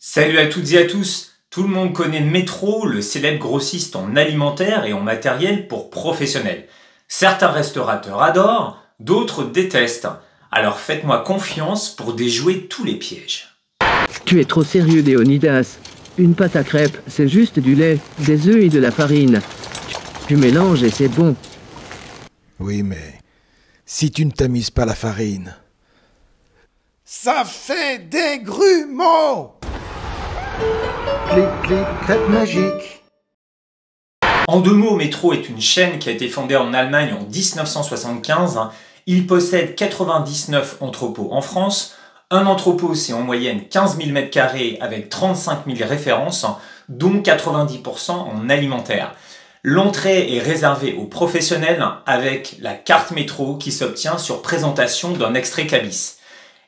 Salut à toutes et à tous. Tout le monde connaît Metro, le célèbre grossiste en alimentaire et en matériel pour professionnels. Certains restaurateurs adorent, d'autres détestent. Alors faites-moi confiance pour déjouer tous les pièges. Tu es trop sérieux, Léonidas. Une pâte à crêpes, c'est juste du lait, des œufs et de la farine. Tu mélanges et c'est bon. Oui, mais si tu ne tamises pas la farine, ça fait des grumeaux. Clic, clic, crêpe magique. En deux mots, Metro est une chaîne qui a été fondée en Allemagne en 1975. Il possède 99 entrepôts en France. Un entrepôt, c'est en moyenne 15 000 m² avec 35 000 références, dont 90% en alimentaire. L'entrée est réservée aux professionnels avec la carte Metro qui s'obtient sur présentation d'un extrait cabis.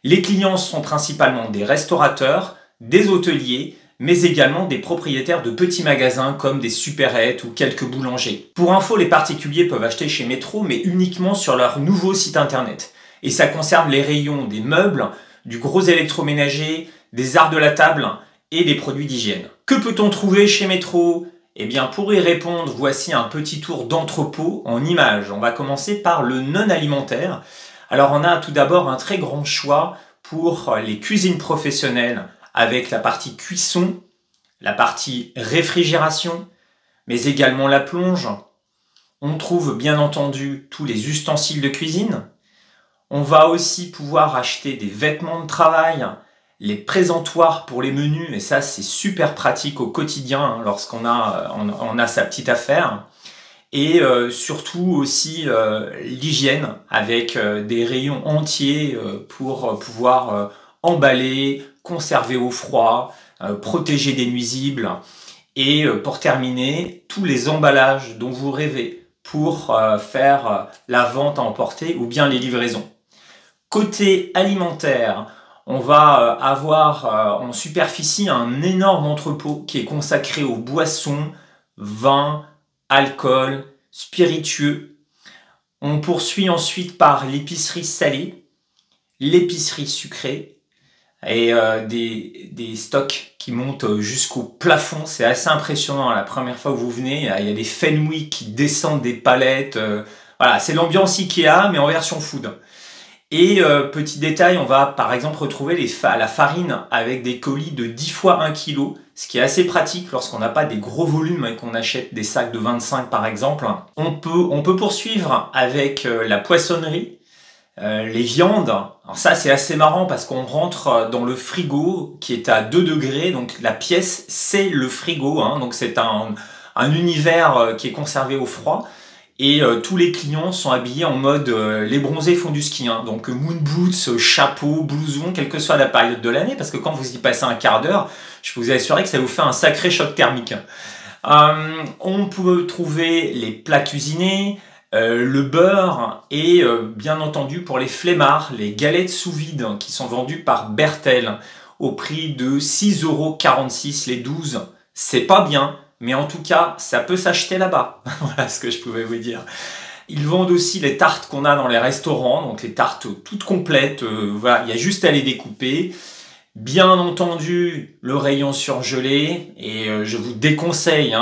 Les clients sont principalement des restaurateurs, des hôteliers, mais également des propriétaires de petits magasins comme des supérettes ou quelques boulangers. Pour info, les particuliers peuvent acheter chez Metro, mais uniquement sur leur nouveau site internet. Et ça concerne les rayons des meubles, du gros électroménager, des arts de la table et des produits d'hygiène. Que peut-on trouver chez Metro ? Eh bien, pour y répondre, voici un petit tour d'entrepôt en images. On va commencer par le non-alimentaire. Alors, on a tout d'abord un très grand choix pour les cuisines professionnelles avec la partie cuisson, la partie réfrigération, mais également la plonge. On trouve bien entendu tous les ustensiles de cuisine. On va aussi pouvoir acheter des vêtements de travail, les présentoirs pour les menus, et ça c'est super pratique au quotidien lorsqu'on a sa petite affaire. Et surtout aussi l'hygiène avec des rayons entiers pour pouvoir emballer, conserver au froid, protéger des nuisibles. Et pour terminer, tous les emballages dont vous rêvez pour faire la vente à emporter ou bien les livraisons. Côté alimentaire, on va avoir en superficie un énorme entrepôt qui est consacré aux boissons, vins, alcool, spiritueux. On poursuit ensuite par l'épicerie salée, l'épicerie sucrée et des stocks qui montent jusqu'au plafond. C'est assez impressionnant. La première fois que vous venez, il y a des Fenwick qui descendent des palettes. Voilà, c'est l'ambiance Ikea mais en version food. Et petit détail, on va par exemple retrouver la farine avec des colis de 10 fois 1 kg, ce qui est assez pratique lorsqu'on n'a pas des gros volumes et qu'on achète des sacs de 25 par exemple. On peut poursuivre avec la poissonnerie, les viandes. Alors ça c'est assez marrant parce qu'on rentre dans le frigo qui est à 2 degrés, donc la pièce c'est le frigo, hein, donc c'est un univers qui est conservé au froid. Et tous les clients sont habillés en mode les bronzés font du ski, hein. Donc moon boots, chapeau, blouson, quelle que soit la période de l'année, parce que quand vous y passez un quart d'heure, je peux vous assurer que ça vous fait un sacré choc thermique. On peut trouver les plats cuisinés, le beurre et bien entendu pour les flemmards, les galettes sous vide qui sont vendues par Bertel au prix de 6,46 € les 12. C'est pas bien. Mais en tout cas, ça peut s'acheter là-bas. Voilà ce que je pouvais vous dire. Ils vendent aussi les tartes qu'on a dans les restaurants, donc les tartes toutes complètes. Voilà, il y a juste à les découper. Bien entendu, le rayon surgelé. Et je vous déconseille,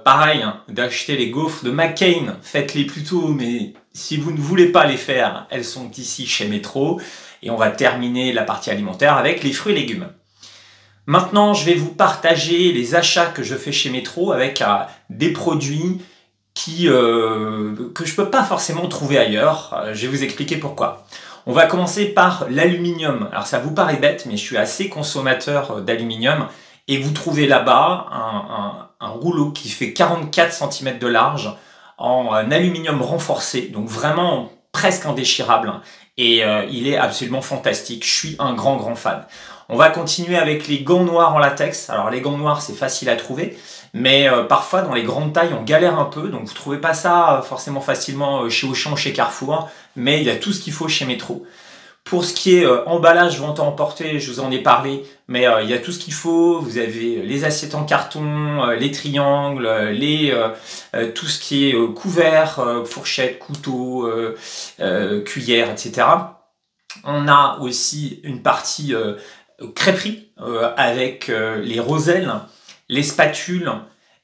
pareil, d'acheter les gaufres de McCain. Faites-les plutôt, mais si vous ne voulez pas les faire, elles sont ici chez Metro. Et on va terminer la partie alimentaire avec les fruits et légumes. Maintenant, je vais vous partager les achats que je fais chez Metro avec des produits que je ne peux pas forcément trouver ailleurs. Je vais vous expliquer pourquoi. On va commencer par l'aluminium. Alors ça vous paraît bête, mais je suis assez consommateur d'aluminium. Et vous trouvez là-bas un rouleau qui fait 44 cm de large en aluminium renforcé. Donc vraiment presque indéchirable. Et il est absolument fantastique. Je suis un grand fan. On va continuer avec les gants noirs en latex. Alors les gants noirs c'est facile à trouver, mais parfois dans les grandes tailles on galère un peu, donc vous ne trouvez pas ça forcément facilement chez Auchan ou chez Carrefour, mais il y a tout ce qu'il faut chez Metro. Pour ce qui est emballage, vente à emporter, je vous en ai parlé, mais il y a tout ce qu'il faut. Vous avez les assiettes en carton, les triangles, tout ce qui est couvert, fourchette, couteau, cuillère, etc. On a aussi une partie crêperie avec les roselles, les spatules,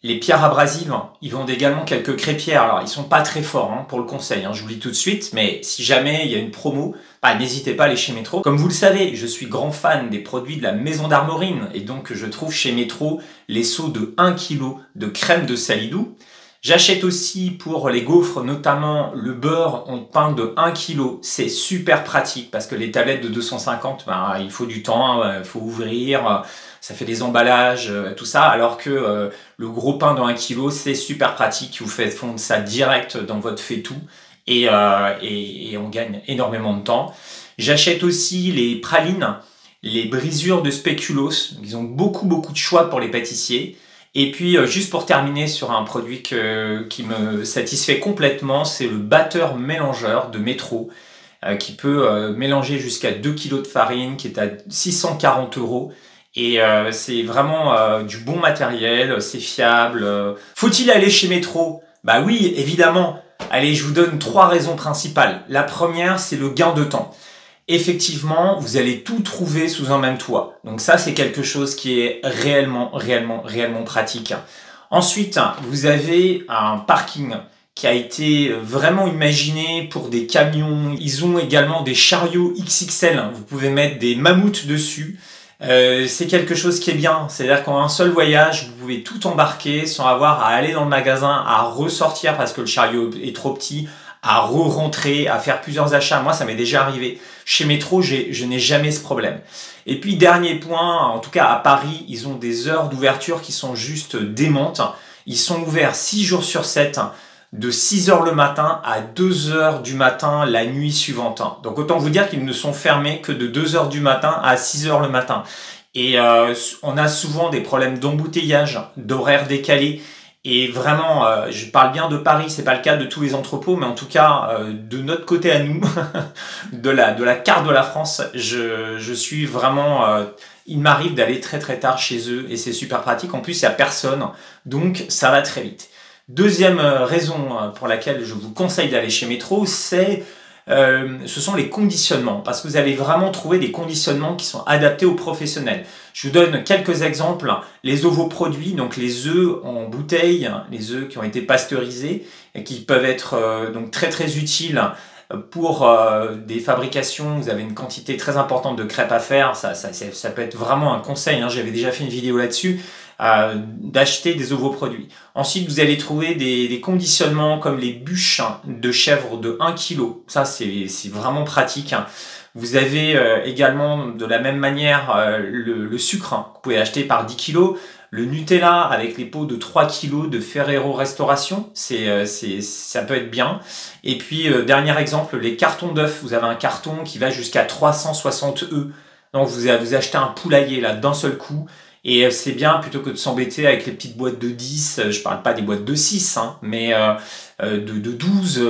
les pierres abrasives. Ils vendent également quelques crêpières. Alors, ils sont pas très forts pour le conseil, je vous le dis tout de suite, mais si jamais il y a une promo, n'hésitez pas à aller chez Metro. Comme vous le savez, je suis grand fan des produits de la maison d'Armorine et donc je trouve chez Metro les seaux de 1 kg de crème de Salidou. J'achète aussi pour les gaufres, notamment le beurre en pain de 1 kg. C'est super pratique parce que les tablettes de 250, il faut du temps, il faut ouvrir, ça fait des emballages, tout ça. Alors que le gros pain de 1 kg, c'est super pratique. Vous faites fondre ça direct dans votre faitout et on gagne énormément de temps. J'achète aussi les pralines, les brisures de spéculoos. Ils ont beaucoup de choix pour les pâtissiers. Et puis, juste pour terminer sur un produit qui me satisfait complètement, c'est le batteur mélangeur de Metro, qui peut mélanger jusqu'à 2 kg de farine, qui est à 640 €. Et c'est vraiment du bon matériel, c'est fiable. Faut-il aller chez Metro? Bah oui, évidemment. Allez, je vous donne 3 raisons principales. La première, c'est le gain de temps. Effectivement, vous allez tout trouver sous un même toit. Donc ça, c'est quelque chose qui est réellement pratique. Ensuite, vous avez un parking qui a été vraiment imaginé pour des camions. Ils ont également des chariots XXL. Vous pouvez mettre des mammouths dessus. C'est quelque chose qui est bien. C'est-à-dire qu'en un seul voyage, vous pouvez tout embarquer sans avoir à aller dans le magasin, à ressortir parce que le chariot est trop petit, à re-rentrer, à faire plusieurs achats. Moi, ça m'est déjà arrivé. Chez Metro, je n'ai jamais ce problème. Et puis, dernier point, en tout cas à Paris, ils ont des heures d'ouverture qui sont juste démentes. Ils sont ouverts 6 jours sur 7, de 6 h le matin à 2 h du matin la nuit suivante. Donc, autant vous dire qu'ils ne sont fermés que de 2 h du matin à 6 h le matin. Et on a souvent des problèmes d'embouteillage, d'horaires décalés. Et vraiment, je parle bien de Paris, c'est pas le cas de tous les entrepôts, mais en tout cas, de notre côté à nous, de la carte de la France, je suis vraiment... il m'arrive d'aller très tard chez eux et c'est super pratique. En plus, il n'y a personne, donc ça va très vite. Deuxième raison pour laquelle je vous conseille d'aller chez Metro, ce sont les conditionnements, parce que vous allez vraiment trouver des conditionnements qui sont adaptés aux professionnels. Je vous donne quelques exemples. Les ovoproduits, donc les œufs en bouteille, les œufs qui ont été pasteurisés et qui peuvent être donc très utiles pour des fabrications. Vous avez une quantité très importante de crêpes à faire, ça peut être vraiment un conseil, j'avais déjà fait une vidéo là-dessus, d'acheter des ovoproduits. Ensuite, vous allez trouver des conditionnements comme les bûches de chèvre de 1 kg. Ça, c'est vraiment pratique. Vous avez également de la même manière le sucre que vous pouvez acheter par 10 kg. Le Nutella avec les pots de 3 kg de Ferrero Restauration, ça peut être bien. Et puis, dernier exemple, les cartons d'œufs. Vous avez un carton qui va jusqu'à 360 œufs. Donc, vous achetez un poulailler là d'un seul coup. Et c'est bien, plutôt que de s'embêter avec les petites boîtes de 10, je parle pas des boîtes de 6, mais de 12,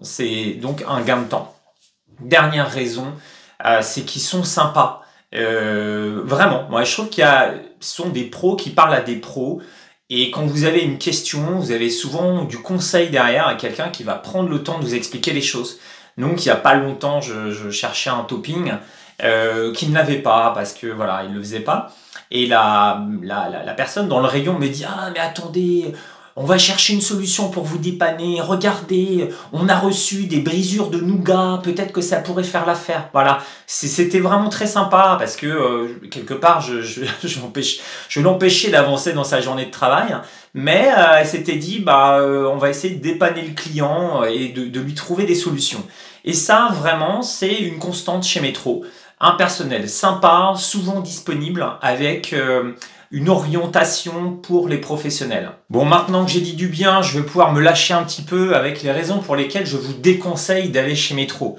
c'est donc un gain de temps. Dernière raison, c'est qu'ils sont sympas. Vraiment, moi je trouve ce sont des pros qui parlent à des pros. Et quand vous avez une question, vous avez souvent du conseil derrière à quelqu'un qui va prendre le temps de vous expliquer les choses. Donc il n'y a pas longtemps, je cherchais un topping qui ne l'avait pas parce que voilà, il ne le faisait pas. Et la personne dans le rayon me dit « Ah mais attendez, on va chercher une solution pour vous dépanner. Regardez, on a reçu des brisures de nougat, peut-être que ça pourrait faire l'affaire. » Voilà, c'était vraiment très sympa parce que quelque part, je l'empêchais d'avancer dans sa journée de travail. Mais elle s'était dit, on va essayer de dépanner le client et de lui trouver des solutions. Et ça, vraiment, c'est une constante chez Metro. Un personnel sympa, souvent disponible, avec une orientation pour les professionnels. Bon, maintenant que j'ai dit du bien, je vais pouvoir me lâcher un petit peu avec les raisons pour lesquelles je vous déconseille d'aller chez Metro.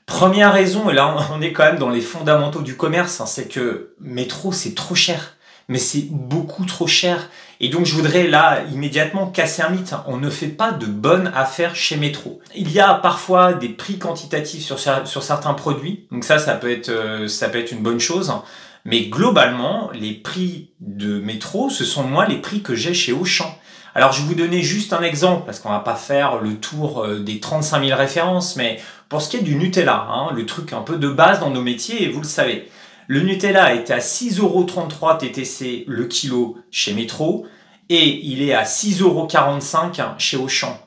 Première raison, et là on est quand même dans les fondamentaux du commerce, c'est que Metro c'est trop cher. Mais c'est beaucoup trop cher. Et donc je voudrais là immédiatement casser un mythe. On ne fait pas de bonnes affaires chez Metro. Il y a parfois des prix quantitatifs sur certains produits. Donc ça peut être une bonne chose. Mais globalement, les prix de Metro, ce sont moi les prix que j'ai chez Auchan. Alors je vais vous donner juste un exemple, parce qu'on va pas faire le tour des 35 000 références, mais pour ce qui est du Nutella, le truc un peu de base dans nos métiers, et vous le savez. Le Nutella était à 6,33 € TTC le kilo chez Metro et il est à 6,45 € chez Auchan.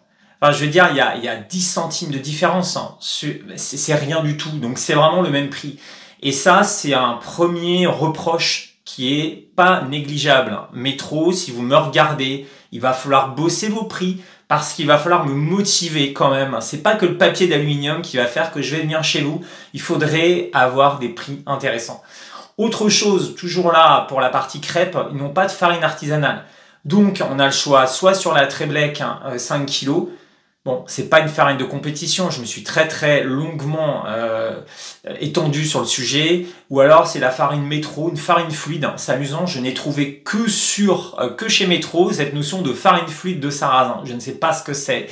Enfin, je veux dire, il y a 10 centimes de différence. Hein. C'est rien du tout. Donc, c'est vraiment le même prix. Et ça, c'est un premier reproche qui est pas négligeable. Métro, si vous me regardez, il va falloir bosser vos prix parce qu'il va falloir me motiver quand même. C'est pas que le papier d'aluminium qui va faire que je vais venir chez vous. Il faudrait avoir des prix intéressants. Autre chose, toujours là, pour la partie crêpes, ils n'ont pas de farine artisanale. Donc, on a le choix, soit sur la Tréblec 5 kg. Bon, c'est pas une farine de compétition, je me suis très longuement étendu sur le sujet. Ou alors, c'est la farine Métro, une farine fluide. C'est amusant, je n'ai trouvé que chez Métro cette notion de farine fluide de sarrasin. Je ne sais pas ce que c'est.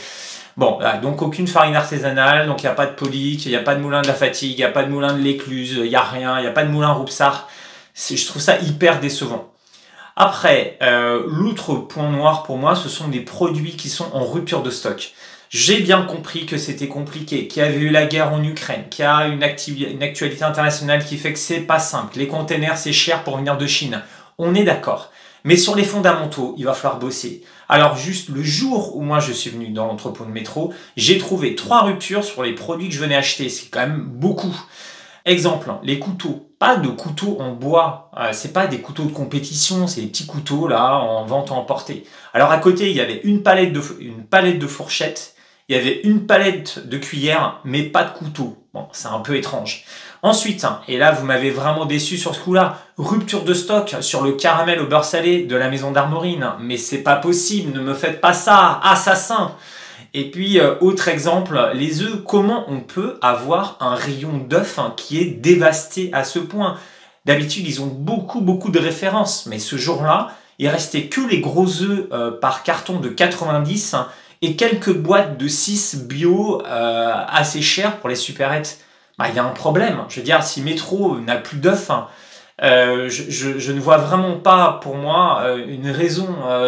Bon, là, donc aucune farine artisanale, donc il n'y a pas de Polic, il n'y a pas de moulin de la Fatigue, il n'y a pas de moulin de l'Écluse, il n'y a rien, il n'y a pas de moulin Roupsart. Je trouve ça hyper décevant. Après, l'autre point noir pour moi, ce sont des produits qui sont en rupture de stock. J'ai bien compris que c'était compliqué, qu'il y avait eu la guerre en Ukraine, qu'il y a une actualité internationale qui fait que c'est pas simple. Les containers, c'est cher pour venir de Chine. On est d'accord. Mais sur les fondamentaux, il va falloir bosser. Alors juste le jour où moi je suis venu dans l'entrepôt de Métro, j'ai trouvé 3 ruptures sur les produits que je venais acheter. C'est quand même beaucoup. Exemple, les couteaux. Pas de couteaux en bois. C'est pas des couteaux de compétition, c'est des petits couteaux là en vente à emporter. Alors à côté, il y avait une palette de fourchettes. Il y avait une palette de cuillères, mais pas de couteau. Bon, c'est un peu étrange. Ensuite, et là vous m'avez vraiment déçu sur ce coup-là, rupture de stock sur le caramel au beurre salé de la maison d'Armorine. Mais c'est pas possible, ne me faites pas ça, assassin. Et puis, autre exemple, les œufs. Comment on peut avoir un rayon d'œufs qui est dévasté à ce point? D'habitude, ils ont beaucoup de références, mais ce jour-là, il restait que les gros œufs par carton de 90 et quelques boîtes de 6 bio assez chères pour les supérettes. Bah, il y a un problème. Je veux dire, si Métro n'a plus d'œufs, je ne vois vraiment pas, pour moi, une raison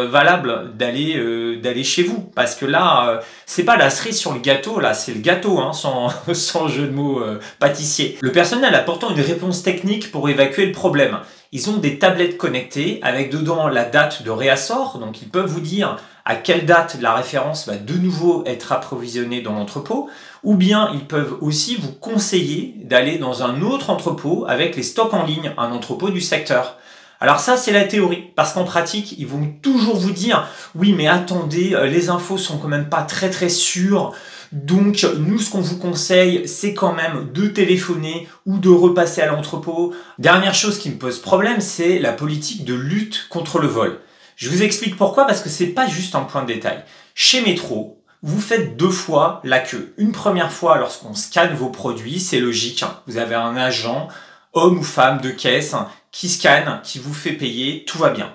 valable d'aller chez vous. Parce que là, c'est pas la cerise sur le gâteau, là, c'est le gâteau, hein, sans jeu de mots pâtissier. Le personnel a pourtant une réponse technique pour évacuer le problème. Ils ont des tablettes connectées avec dedans la date de réassort, donc ils peuvent vous dire à quelle date la référence va de nouveau être approvisionnée dans l'entrepôt, ou bien ils peuvent aussi vous conseiller d'aller dans un autre entrepôt avec les stocks en ligne, un entrepôt du secteur. Alors ça, c'est la théorie, parce qu'en pratique, ils vont toujours vous dire « Oui, mais attendez, les infos sont quand même pas très sûres, donc nous, ce qu'on vous conseille, c'est quand même de téléphoner ou de repasser à l'entrepôt. » Dernière chose qui me pose problème, c'est la politique de lutte contre le vol. Je vous explique pourquoi, parce que c'est pas juste un point de détail. Chez Métro, vous faites 2 fois la queue. Une première fois lorsqu'on scanne vos produits, c'est logique. Vous avez un agent, homme ou femme de caisse, qui scanne, qui vous fait payer, tout va bien.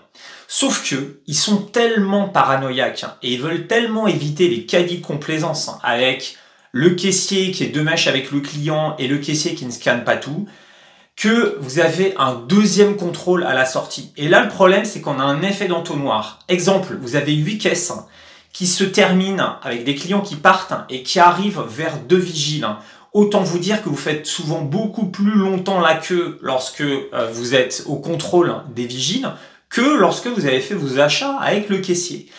Sauf que ils sont tellement paranoïaques et ils veulent tellement éviter les caddies de complaisance avec le caissier qui est de mèche avec le client et le caissier qui ne scanne pas tout, que vous avez un deuxième contrôle à la sortie. Et là, le problème, c'est qu'on a un effet d'entonnoir. Exemple, vous avez 8 caisses qui se terminent avec des clients qui partent et qui arrivent vers 2 vigiles. Autant vous dire que vous faites souvent beaucoup plus longtemps la queue lorsque vous êtes au contrôle des vigiles que lorsque vous avez fait vos achats avec le caissier.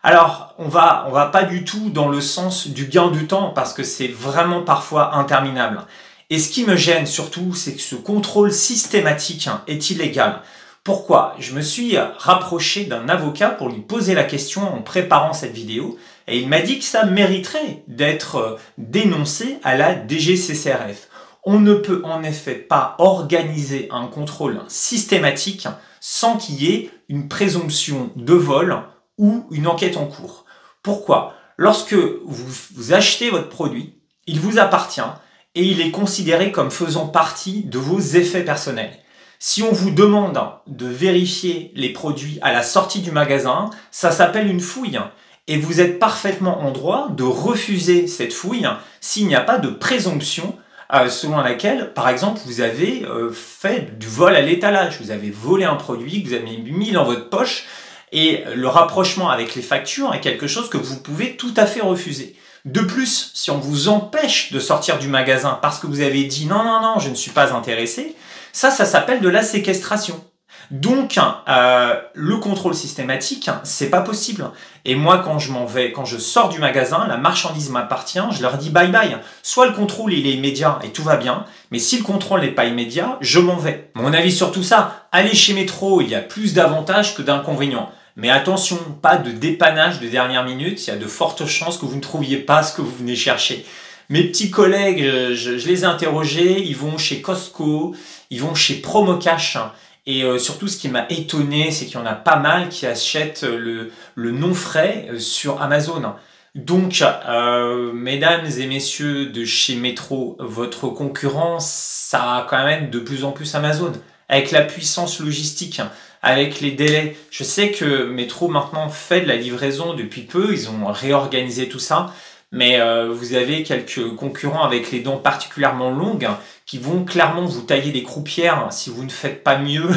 Alors, on va pas du tout dans le sens du gain de temps parce que c'est vraiment parfois interminable. Et ce qui me gêne surtout, c'est que ce contrôle systématique est illégal. Pourquoi? Je me suis rapproché d'un avocat pour lui poser la question en préparant cette vidéo et il m'a dit que ça mériterait d'être dénoncé à la DGCCRF. On ne peut en effet pas organiser un contrôle systématique sans qu'il y ait une présomption de vol ou une enquête en cours. Pourquoi? Lorsque vous achetez votre produit, il vous appartient et il est considéré comme faisant partie de vos effets personnels. Si on vous demande de vérifier les produits à la sortie du magasin, ça s'appelle une fouille. Et vous êtes parfaitement en droit de refuser cette fouille s'il n'y a pas de présomption selon laquelle, par exemple, vous avez fait du vol à l'étalage. Vous avez volé un produit que vous avez mis dans votre poche et le rapprochement avec les factures est quelque chose que vous pouvez tout à fait refuser. De plus, si on vous empêche de sortir du magasin parce que vous avez dit non, je ne suis pas intéressé, Ça s'appelle de la séquestration. Donc, le contrôle systématique, c'est pas possible. Et moi, quand je m'en vais, quand je sors du magasin, la marchandise m'appartient, je leur dis bye bye. Soit le contrôle, il est immédiat et tout va bien, mais si le contrôle n'est pas immédiat, je m'en vais. Mon avis sur tout ça, aller chez Métro, il y a plus d'avantages que d'inconvénients. Mais attention, pas de dépannage de dernière minute, il y a de fortes chances que vous ne trouviez pas ce que vous venez chercher. Mes petits collègues, je les ai interrogés, ils vont chez Costco, ils vont chez Promocash. Et surtout, ce qui m'a étonné, c'est qu'il y en a pas mal qui achètent le non-frais sur Amazon. Donc, mesdames et messieurs de chez Métro, votre concurrent, ça va quand même de plus en plus Amazon. Avec la puissance logistique, avec les délais. Je sais que Métro maintenant fait de la livraison depuis peu, ils ont réorganisé tout ça. Mais vous avez quelques concurrents avec les dents particulièrement longues qui vont clairement vous tailler les croupières si vous ne faites pas mieux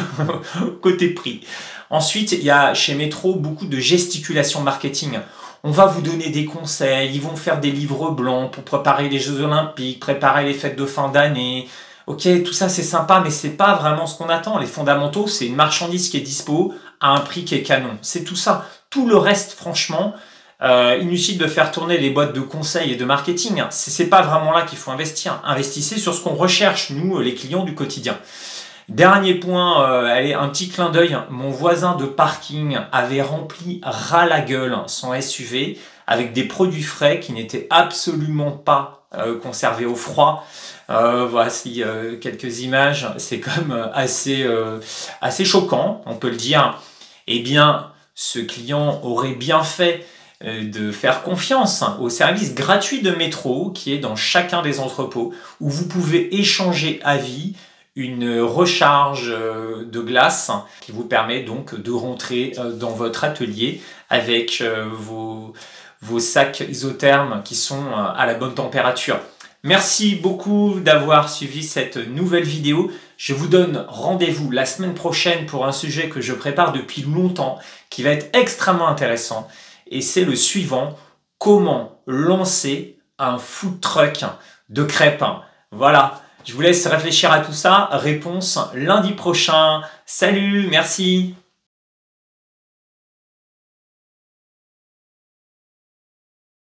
côté prix. Ensuite, il y a chez Métro beaucoup de gesticulation marketing. On va vous donner des conseils, ils vont faire des livres blancs pour préparer les Jeux Olympiques, préparer les fêtes de fin d'année. Ok, tout ça c'est sympa, mais c'est pas vraiment ce qu'on attend. Les fondamentaux, c'est une marchandise qui est dispo à un prix qui est canon. C'est tout ça. Tout le reste, franchement... inutile de faire tourner les boîtes de conseils et de marketing. C'est pas vraiment là qu'il faut investir. Investissez sur ce qu'on recherche, nous, les clients du quotidien. Dernier point, allez, un petit clin d'œil. Mon voisin de parking avait rempli ras la gueule son SUV avec des produits frais qui n'étaient absolument pas conservés au froid. Voici quelques images. C'est quand même assez choquant, on peut le dire. Eh bien, ce client aurait bien fait de faire confiance au service gratuit de Métro qui est dans chacun des entrepôts où vous pouvez échanger à vie une recharge de glace qui vous permet donc de rentrer dans votre atelier avec vos sacs isothermes qui sont à la bonne température. Merci beaucoup d'avoir suivi cette nouvelle vidéo. Je vous donne rendez-vous la semaine prochaine pour un sujet que je prépare depuis longtemps qui va être extrêmement intéressant. Et c'est le suivant, comment lancer un food truck de crêpes. Voilà, je vous laisse réfléchir à tout ça. Réponse lundi prochain. Salut, merci.